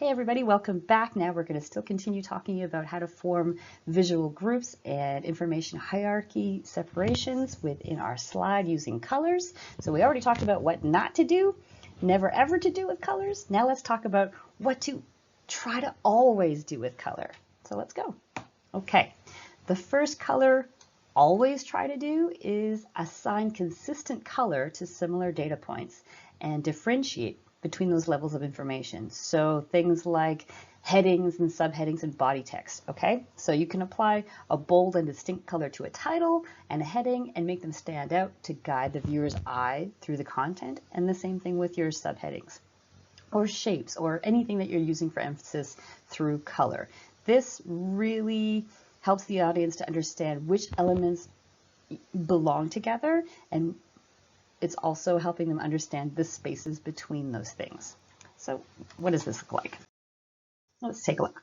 Hey everybody, welcome back. Now we're going to still continue talking about how to form visual groups and information hierarchy separations within our slide using colors. So we already talked about what not to do, never ever to do with colors. Now let's talk about what to try to always do with color. So let's go. Okay, the first color always try to do is assign consistent color to similar data points and differentiate between those levels of information. So things like headings and subheadings and body text, okay? So you can apply a bold and distinct color to a title and a heading and make them stand out to guide the viewer's eye through the content, and the same thing with your subheadings or shapes or anything that you're using for emphasis through color. This really helps the audience to understand which elements belong together, and it's also helping them understand the spaces between those things. So what does this look like? Let's take a look.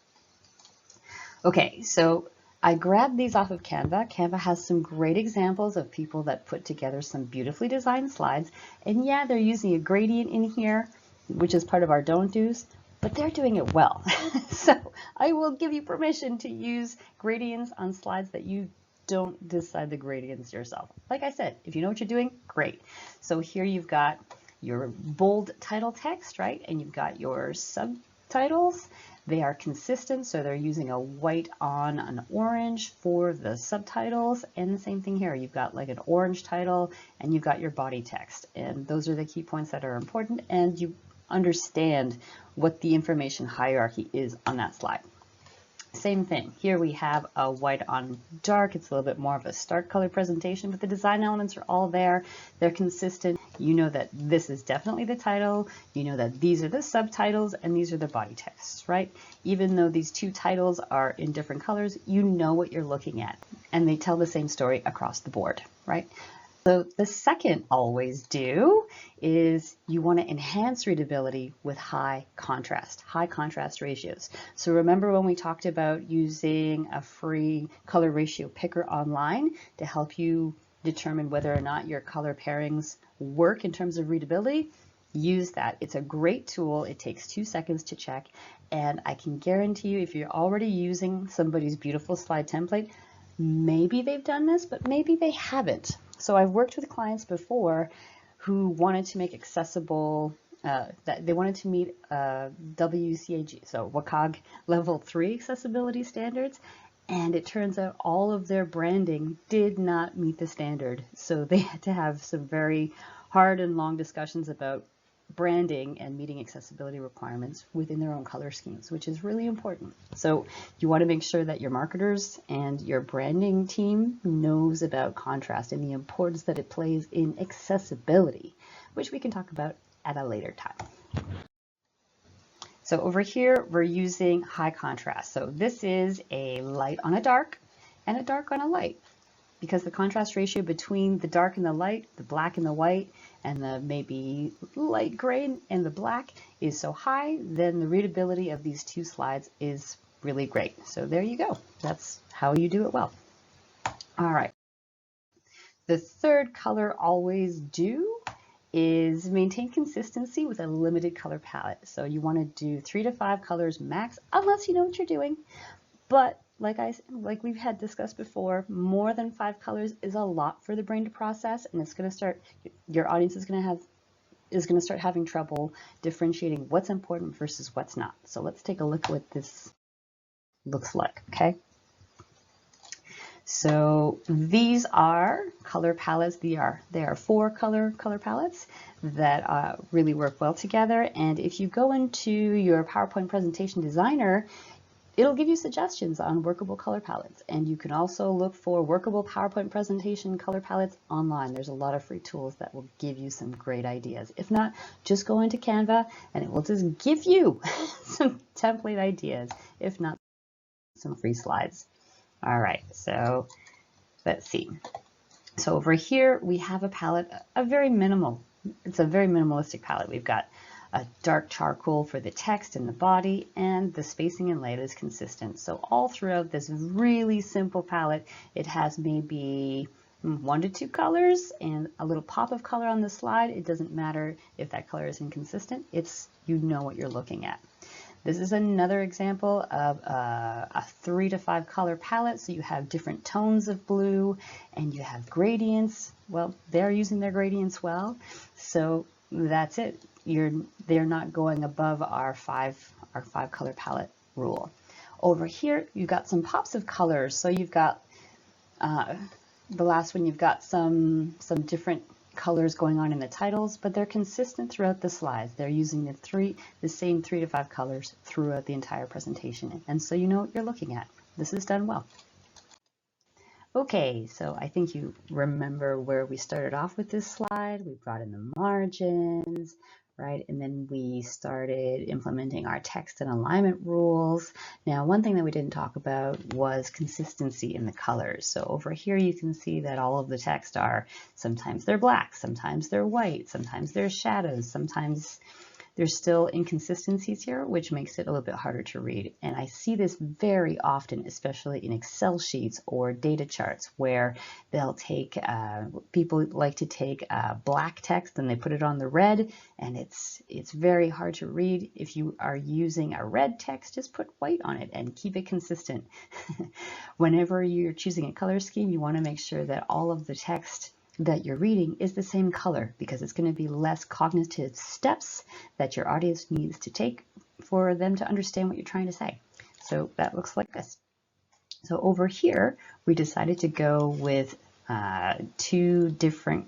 Okay, so I grabbed these off of Canva. Canva has some great examples of people that put together some beautifully designed slides. And yeah, they're using a gradient in here, which is part of our don't do's, but they're doing it well. So I will give you permission to use gradients on slides that you don't decide the gradients yourself. Like I said, if you know what you're doing, great. So here you've got your bold title text, right? And you've got your subtitles. They are consistent, so they're using a white on an orange for the subtitles. And the same thing here, you've got like an orange title and you've got your body text. And those are the key points that are important, and you understand what the information hierarchy is on that slide. Same thing. Here we have a white on dark. It's a little bit more of a stark color presentation, but the design elements are all there. They're consistent. You know that this is definitely the title. You know that these are the subtitles and these are the body texts, right? Even though these two titles are in different colors, you know what you're looking at, and they tell the same story across the board, right? So the second always do is you want to enhance readability with high contrast ratios. So remember when we talked about using a free color ratio picker online to help you determine whether or not your color pairings work in terms of readability? Use that. It's a great tool. It takes 2 seconds to check, and I can guarantee you if you're already using somebody's beautiful slide template, maybe they've done this, but maybe they haven't. So I've worked with clients before who wanted to make accessible, that they wanted to meet WCAG, so WCAG level 3 accessibility standards, and it turns out all of their branding did not meet the standard. So they had to have some very hard and long discussions about branding and meeting accessibility requirements within their own color schemes, which is really important. So you want to make sure that your marketers and your branding team knows about contrast and the importance that it plays in accessibility, which we can talk about at a later time. So over here, we're using high contrast. So this is a light on a dark and a dark on a light, because the contrast ratio between the dark and the light, the black and the white, and the maybe light gray and the black is so high, then the readability of these two slides is really great. So there you go. That's how you do it well. All right. The third color always do is maintain consistency with a limited color palette. So you want to do 3 to 5 colors max, unless you know what you're doing. But like we've had discussed before, more than 5 colors is a lot for the brain to process, and it's going to start, your audience is going to start having trouble differentiating what's important versus what's not. So let's take a look at what this looks like, okay? So these are color palettes. They are 4 color palettes that really work well together. And if you go into your PowerPoint presentation designer, it'll give you suggestions on workable color palettes, and you can also look for workable PowerPoint presentation color palettes online. There's a lot of free tools that will give you some great ideas. If not, just go into Canva and it will just give you some template ideas, if not some free slides. All right, so let's see. So over here we have a palette, it's a very minimalistic palette. We've got a dark charcoal for the text and the body, and the spacing and layout is consistent. So all throughout this really simple palette, it has maybe 1 to 2 colors and a little pop of color on the slide. It doesn't matter if that color is inconsistent. You know what you're looking at. This is another example of a 3 to 5 color palette. So you have different tones of blue and you have gradients. Well, they're using their gradients well. So that's it. They're not going above our five color palette rule. Over here, you've got some pops of colors. So you've got the last one, you've got some different colors going on in the titles, but they're consistent throughout the slides. They're using the same 3 to 5 colors throughout the entire presentation. And so you know what you're looking at. This is done well. Okay, so I think you remember where we started off with this slide. We brought in the margins, right? And then we started implementing our text and alignment rules. Now, one thing that we didn't talk about was consistency in the colors. So over here, you can see that all of the text sometimes they're black, sometimes they're white, sometimes there's shadows, sometimes there's still inconsistencies here, which makes it a little bit harder to read. And I see this very often, especially in Excel sheets or data charts, where they'll take, people like to take black text and they put it on the red, and it's very hard to read. If you are using a red text, just put white on it and keep it consistent. Whenever you're choosing a color scheme, you want to make sure that all of the text that you're reading is the same color, because it's going to be less cognitive steps that your audience needs to take for them to understand what you're trying to say. So that looks like this. So over here, we decided to go with 2 different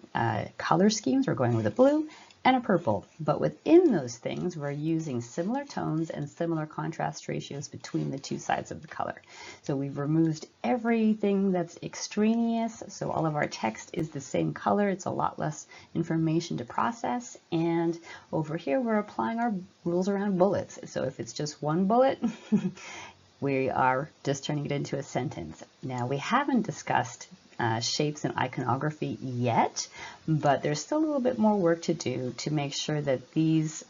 color schemes. We're going with a blue and a purple, but within those things, we're using similar tones and similar contrast ratios between the 2 sides of the color. So we've removed everything that's extraneous, so all of our text is the same color. It's a lot less information to process. And over here, we're applying our rules around bullets. So if it's just one bullet, we are just turning it into a sentence. Now, we haven't discussed shapes and iconography yet, but there's still a little bit more work to do to make sure that these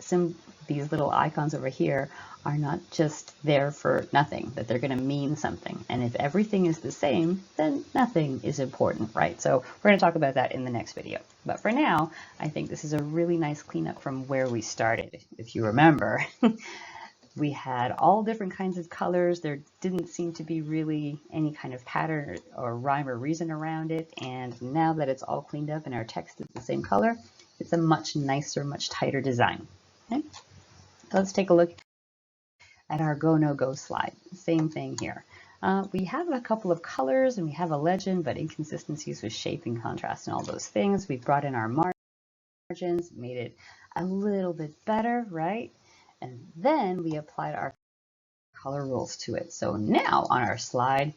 little icons over here are not just there for nothing, that they're going to mean something. And if everything is the same, then nothing is important, right? So we're going to talk about that in the next video. But for now, I think this is a really nice cleanup from where we started. If you remember, we had all different kinds of colors. There didn't seem to be really any kind of pattern or rhyme or reason around it. And now that it's all cleaned up and our text is the same color, it's a much nicer, much tighter design. Okay? So let's take a look at our go, no go slide. Same thing here. We have a couple of colors and we have a legend, but inconsistencies with shape and contrast and all those things. We brought in our margins, made it a little bit better, right? And then we applied our color rules to it. So now on our slide,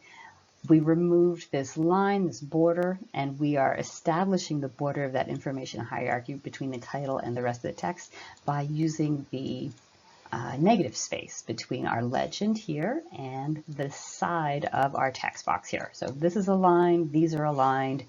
we removed this line, this border, and we are establishing the border of that information hierarchy between the title and the rest of the text by using the negative space between our legend here and the side of our text box here. So this is aligned, these are aligned,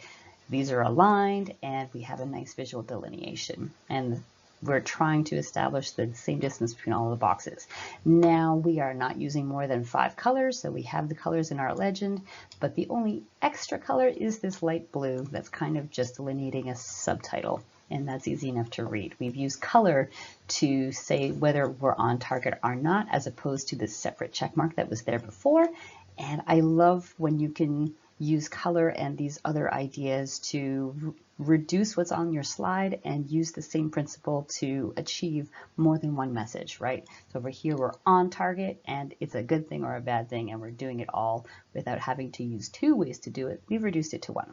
these are aligned, and we have a nice visual delineation. And we're trying to establish the same distance between all the boxes. Now we are not using more than 5 colors, so we have the colors in our legend, but the only extra color is this light blue that's kind of just delineating a subtitle, and that's easy enough to read. We've used color to say whether we're on target or not, as opposed to the separate check mark that was there before. And I love when you can use color and these other ideas to reduce what's on your slide and use the same principle to achieve more than one message, right? So over here, we're on target and it's a good thing or a bad thing, and we're doing it all without having to use 2 ways to do it. We've reduced it to 1.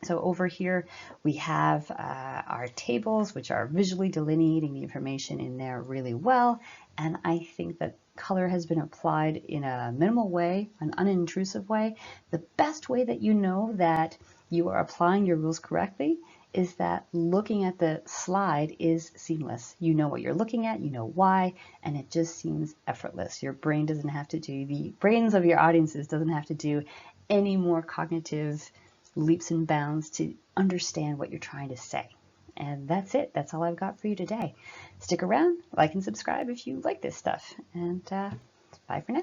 So over here, we have our tables, which are visually delineating the information in there really well. And I think that color has been applied in a minimal way, an unintrusive way. The best way that you know that you are applying your rules correctly is that looking at the slide is seamless. You know what you're looking at, you know why, and it just seems effortless. Your brain doesn't have to do, the brains of your audiences doesn't have to do any more cognitive leaps and bounds to understand what you're trying to say. And that's it. That's all I've got for you today. Stick around, like and subscribe if you like this stuff. And bye for now.